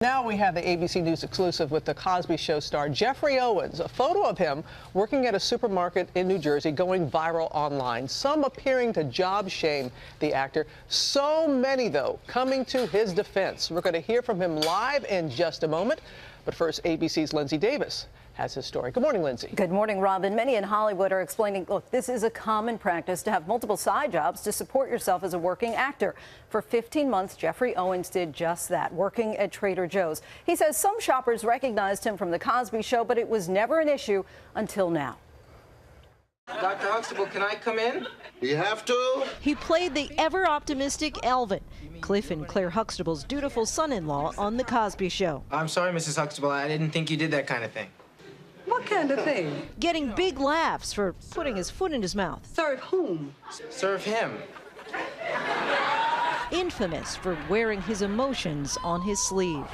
Now we have the ABC News exclusive with the Cosby Show star Geoffrey Owens. A photo of him working at a supermarket in New Jersey going viral online. Some appearing to job shame the actor. So many, though, coming to his defense. We're going to hear from him live in just a moment. But first, ABC's Lindsay Davis has his story. Good morning, Lindsay. Good morning, Robin. Many in Hollywood are explaining, look, this is a common practice to have multiple side jobs to support yourself as a working actor. For 15 months, Geoffrey Owens did just that, working at Trader Joe's. He says some shoppers recognized him from The Cosby Show, but it was never an issue until now. Dr. Huxtable, can I come in? You have to? He played the ever-optimistic Elvin, Cliff and Claire Huxtable's dutiful son-in-law on The Cosby Show. I'm sorry, Mrs. Huxtable. I didn't think you did that kind of thing. What kind of thing? Getting big laughs for putting his foot in his mouth. Serve whom? Serve him. Infamous for wearing his emotions on his sleeve.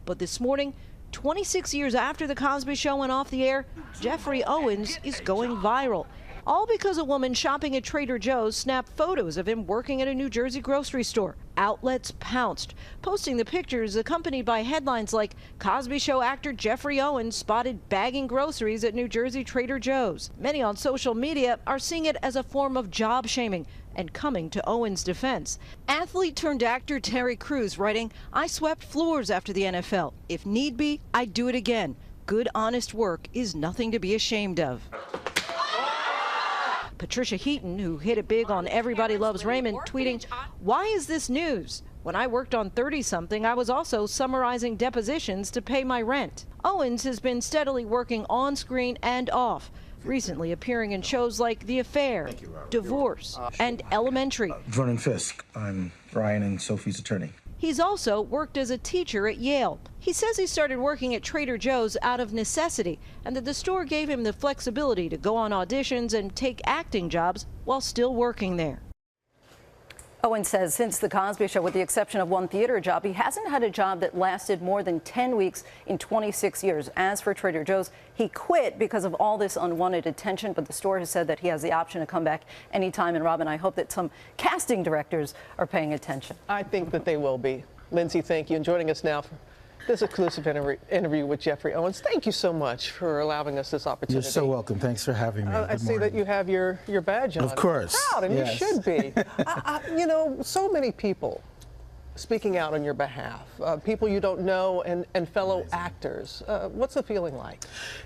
But this morning, 26 years after The Cosby Show went off the air, Geoffrey Owens is going viral. All because a woman shopping at Trader Joe's snapped photos of him working at a New Jersey grocery store. Outlets pounced, posting the pictures accompanied by headlines like Cosby Show actor Geoffrey Owens spotted bagging groceries at New Jersey Trader Joe's. Many on social media are seeing it as a form of job shaming and coming to Owens' defense. Athlete turned actor Terry Crews writing, "I swept floors after the NFL. If need be, I'd do it again. Good, honest work is nothing to be ashamed of." Patricia Heaton, who hit it big on Everybody Loves Raymond, tweeting, "Why is this news? When I worked on 30-something, I was also summarizing depositions to pay my rent." Owens has been steadily working on screen and off, recently appearing in shows like The Affair, Divorce, and Elementary. Vernon Fisk. I'm Ryan and Sophie's attorney. He's also worked as a teacher at Yale. He says he started working at Trader Joe's out of necessity and that the store gave him the flexibility to go on auditions and take acting jobs while still working there. Owens says since The Cosby Show, with the exception of one theater job, he hasn't had a job that lasted more than 10 weeks in 26 years. As for Trader Joe's, he quit because of all this unwanted attention, but the store has said that he has the option to come back anytime. And Robin, I hope that some casting directors are paying attention. I think that they will be. Lindsay, thank you. And joining us now for this exclusive interview with Geoffrey Owens. Thank you so much for allowing us this opportunity. You're so welcome. Thanks for having me. I see that you have your badge on. Of course. Proud, and yes. you should be. You know, so many people speaking out on your behalf, people you don't know and fellow actors. What's the feeling like?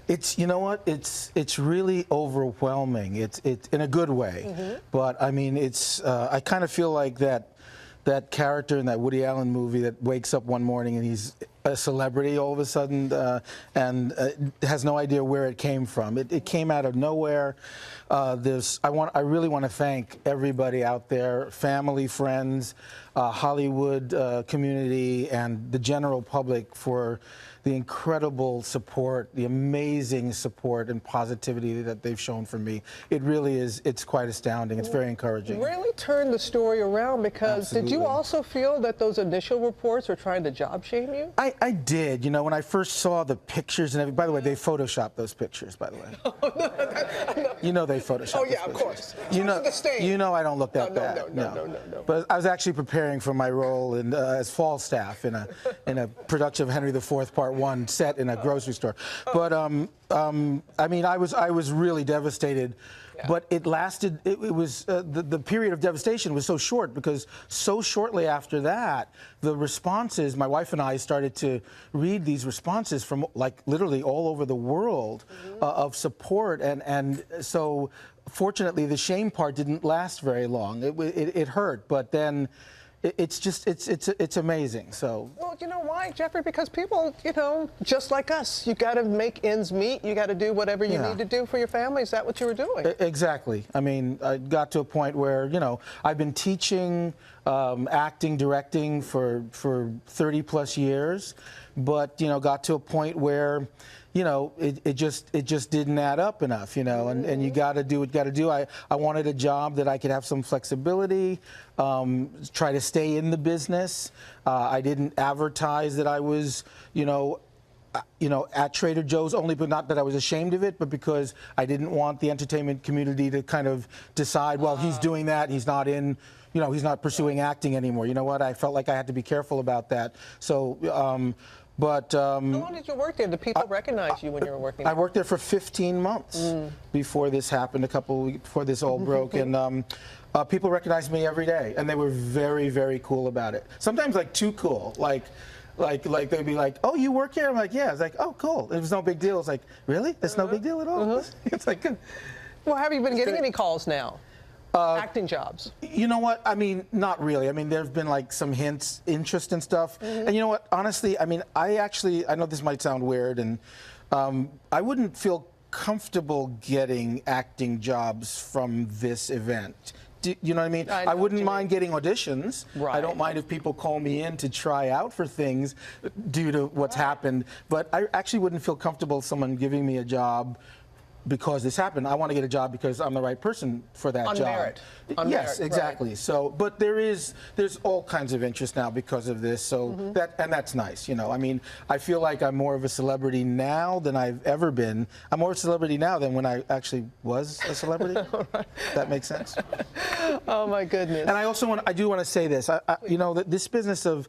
It's, you know what, it's really overwhelming. It's in a good way. But I mean, it's, I kind of feel like that character in that Woody Allen movie that wakes up one morning and he's a celebrity all of a sudden and has no idea where it came from. It came out of nowhere. I really want to thank everybody out there, family, friends, Hollywood community, and the general public for the incredible support, the amazing support and positivity that they've shown for me. It really is, it's quite astounding. It's very encouraging. Really turned the story around, because Absolutely. Did you also feel that those initial reports were trying to job shame you? I did. You know, when I first saw the pictures and everything, by the way, they photoshopped those pictures, by the way. You know they photoshopped Oh, yeah, those of course. pictures. You know I don't look that bad. No. But I was actually preparing for my role as fall staff in a production of Henry IV Part 1 set in a grocery store. But I mean, I was really devastated. Yeah. But it lasted. It was the period of devastation was so short, because so shortly after that, the responses. My wife and I started to read these responses from like literally all over the world of support, and so fortunately the shame part didn't last very long. It hurt, but then. It's amazing. So. Well, you know why, Geoffrey? Because people, you know, just like us, you got to make ends meet. You got to do whatever you need to do for your family. Is that what you were doing? Exactly. I mean, I got to a point where, you know, I've been teaching acting, directing for 30+ years, but, you know, got to a point where, you know, it just didn't add up enough, you know, and you got to do what you got to do. I wanted a job that I could have some flexibility, try to stay in the business. I didn't advertise that I was, you know, at Trader Joe's, only, but not that I was ashamed of it, but because I didn't want the entertainment community to kind of decide, well, he's doing that, he's not in you know, he's not pursuing acting anymore. You know what? I felt like I had to be careful about that. So, How long did you work there? Did people recognize you when you were working there? I worked there for 15 months before this happened, a couple weeks before this all broke, and people recognized me every day, and they were very, very cool about it. Sometimes like too cool, like they'd be like, "Oh, you work here?" I'm like, "Yeah." It's like, "Oh, cool." It was no big deal. It's like, "Really? It's no big deal at all." It's like, well, have you been getting any calls now? Acting jobs? you know what? I mean, not really. I mean, there've been like some hints, interest and stuff. And you know what? Honestly, I mean, I know this might sound weird, and I wouldn't feel comfortable getting acting jobs from this event. You know what I mean? I wouldn't mind getting auditions. Right. I don't mind if people call me in to try out for things due to what's happened. But I actually wouldn't feel comfortable someone giving me a job because this happened. I want to get a job because I'm the right person for that job. Merit. On Yes, merit, exactly. right. So, but there's all kinds of interest now because of this. So that's nice. You know, I mean, I feel like I'm more of a celebrity now than I've ever been. I'm more of a celebrity now than when I actually was a celebrity. That makes sense. Oh my goodness. And I do want to say this. You know, this business of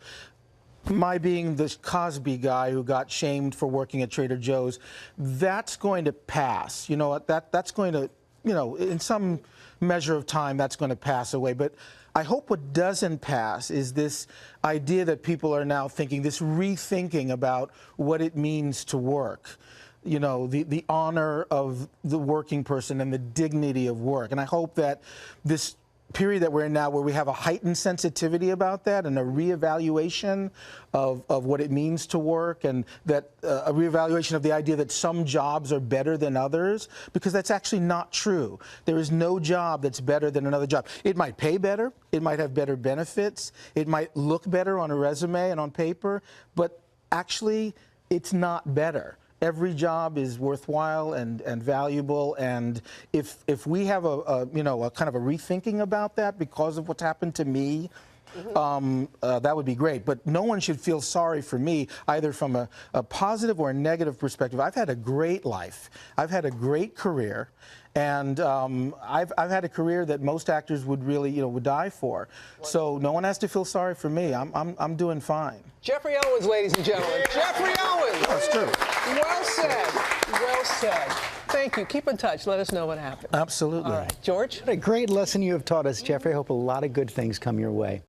my being the Cosby guy who got shamed for working at Trader Joe's, that's going to pass. You know, that's going to, you know, in some measure of time, that's going to pass away. But I hope what doesn't pass is this idea that people are now thinking, this rethinking about what it means to work. You know, the honor of the working person and the dignity of work. And I hope that this period that we're in now, where we have a heightened sensitivity about that and a reevaluation of what it means to work, and that a reevaluation of the idea that some jobs are better than others, because that's actually not true. There is no job that's better than another job. It might pay better, it might have better benefits, it might look better on a resume and on paper, but actually it's not better. Every job is worthwhile and valuable, and if we have a you know, a kind of a rethinking about that because of what's happened to me, that would be great. But no one should feel sorry for me, either from a positive or a negative perspective. I've had a great life. I've had a great career, and I've had a career that most actors would really, you know, would die for. So no one has to feel sorry for me. I'm doing fine. Geoffrey Owens, ladies and gentlemen. Geoffrey Owens. That's true. Well said. Well said. Thank you. Keep in touch. Let us know what happened. Absolutely. All right. George? What a great lesson you have taught us, Geoffrey. I hope a lot of good things come your way.